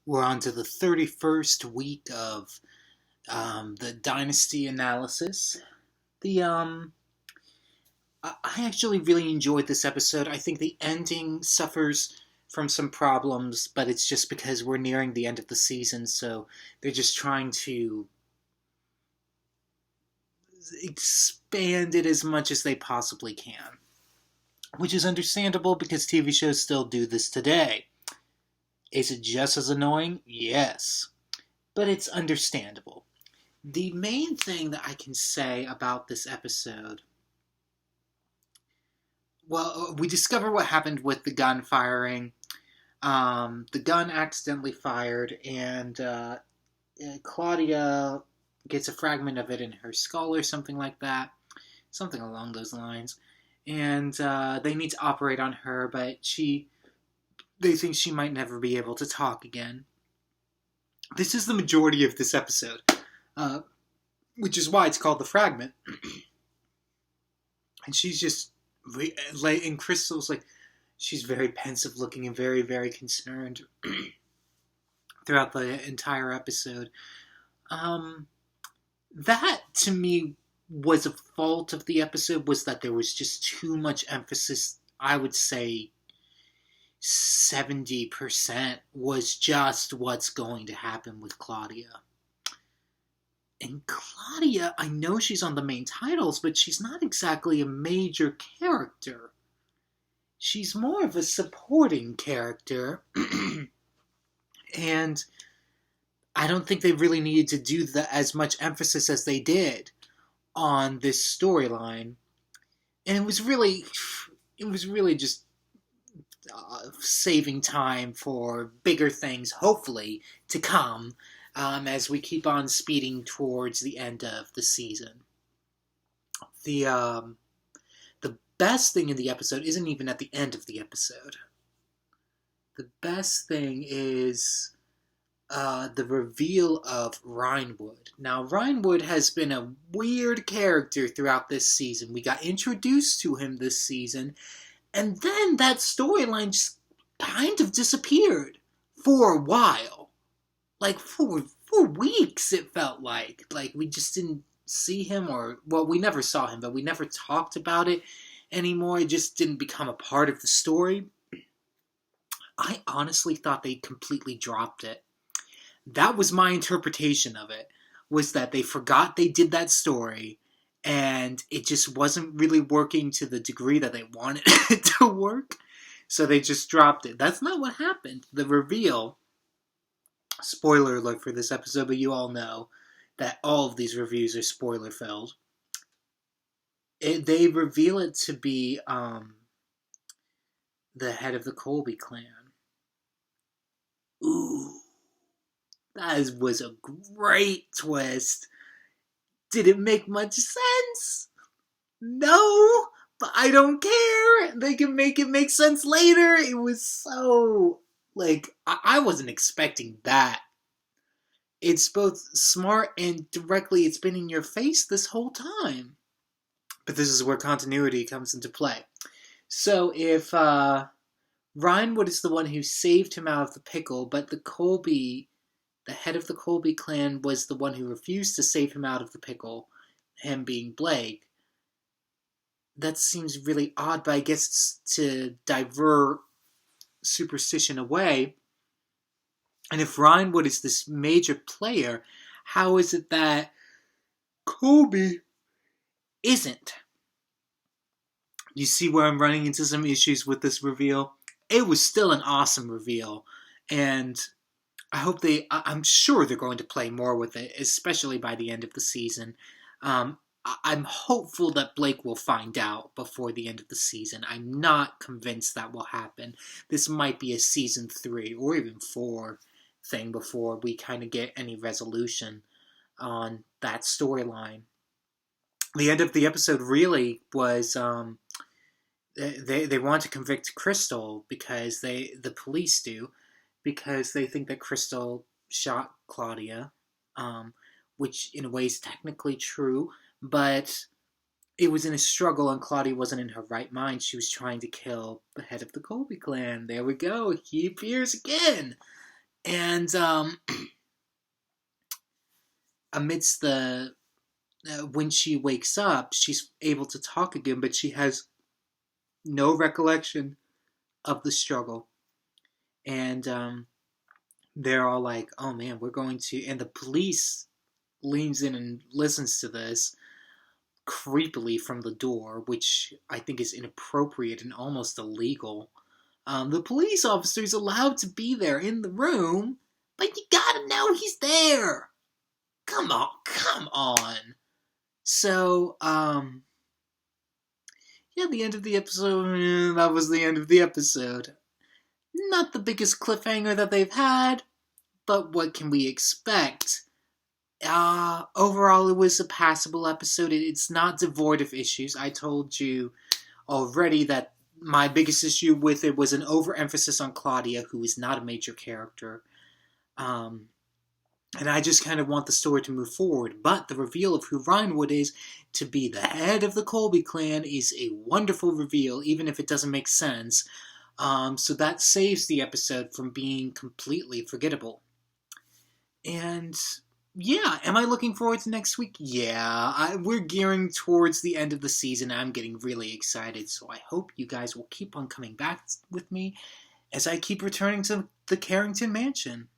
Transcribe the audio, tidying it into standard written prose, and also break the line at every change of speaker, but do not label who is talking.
We're on to the 31st week of the Dynasty analysis. The I actually really enjoyed this episode. I think the ending suffers from some problems, but it's just because we're nearing the end of the season, so they're just trying to expand it as much as they possibly can, which is understandable because TV shows still do this today. Is it just as annoying? Yes, but it's understandable. The main thing that I can say about this episode, well, we discover what happened with the gun firing. The gun accidentally fired, and Claudia gets a fragment of it in her skull or something like that. Something along those lines. And they need to operate on her, but they think she might never be able to talk again. This is the majority of this episode, which is why it's called the Fragment. And she's just, and Crystal's like, she's very pensive looking and very, very concerned throughout the entire episode. That, to me, was a fault of the episode, was that there was just too much emphasis. I would say 70% was just what's going to happen with Claudia. And Claudia, I know she's on the main titles, but she's not exactly a major character. She's more of a supporting character. And I don't think they really needed to do as much emphasis as they did on this storyline. And it was really just saving time for bigger things, hopefully, to come as we keep on speeding towards the end of the season. The best thing in the episode isn't even at the end of the episode. The best thing is the reveal of Rhinewood. Now, Rhinewood has been a weird character throughout this season. We got introduced to him this season, and then that storyline just kind of disappeared for a while. Like, for weeks, it felt like. Like, we just didn't see him, we never saw him, but we never talked about it anymore. It just didn't become a part of the story. I honestly thought they completely dropped it. That was my interpretation of it, was that they forgot they did that story, and it just wasn't really working to the degree that they wanted it to work, so they just dropped it. That's not what happened. The reveal, spoiler alert for this episode, but you all know that all of these reviews are spoiler-filled. They reveal it to be the head of the Colby clan. Ooh. That was a great twist. Did it make much sense? No, but I don't care. They can make it make sense later. It was so, I wasn't expecting that. It's both smart and directly, it's been in your face this whole time. But this is where continuity comes into play. So if Rhinewood is the one who saved him out of the pickle, but the head of the Colby clan was the one who refused to save him out of the pickle, him being Blake. That seems really odd, but I guess it's to divert superstition away. And if Rhinewood is this major player, how is it that Colby isn't? You see where I'm running into some issues with this reveal? It was still an awesome reveal, and I'm sure they're going to play more with it, especially by the end of the season. I'm hopeful that Blake will find out before the end of the season. I'm not convinced that will happen. This might be a season 3 or even 4 thing before we kind of get any resolution on that storyline. The end of the episode really was they want to convict Crystal because the police do, because they think that Crystal shot Claudia, which in a way is technically true, but it was in a struggle and Claudia wasn't in her right mind. She was trying to kill the head of the Colby clan. There we go. He appears again. And amidst the when she wakes up, she's able to talk again, but she has no recollection of the struggle. And they're all like, "Oh man, we're going to," and the police leans in and listens to this creepily from the door, which I think is inappropriate and almost illegal. The police officer's allowed to be there in the room, but you gotta know he's there. Come on, come on. So, yeah, the end of the episode, that was the end of the episode. Not the biggest cliffhanger that they've had, but what can we expect? Overall, it was a passable episode. It's not devoid of issues. I told you already that my biggest issue with it was an overemphasis on Claudia, who is not a major character. And I just kind of want the story to move forward. But the reveal of who Rhinewood is to be the head of the Colby clan is a wonderful reveal, even if it doesn't make sense. So that saves the episode from being completely forgettable. And yeah, am I looking forward to next week? Yeah, we're gearing towards the end of the season. I'm getting really excited, so I hope you guys will keep on coming back with me as I keep returning to the Carrington Mansion.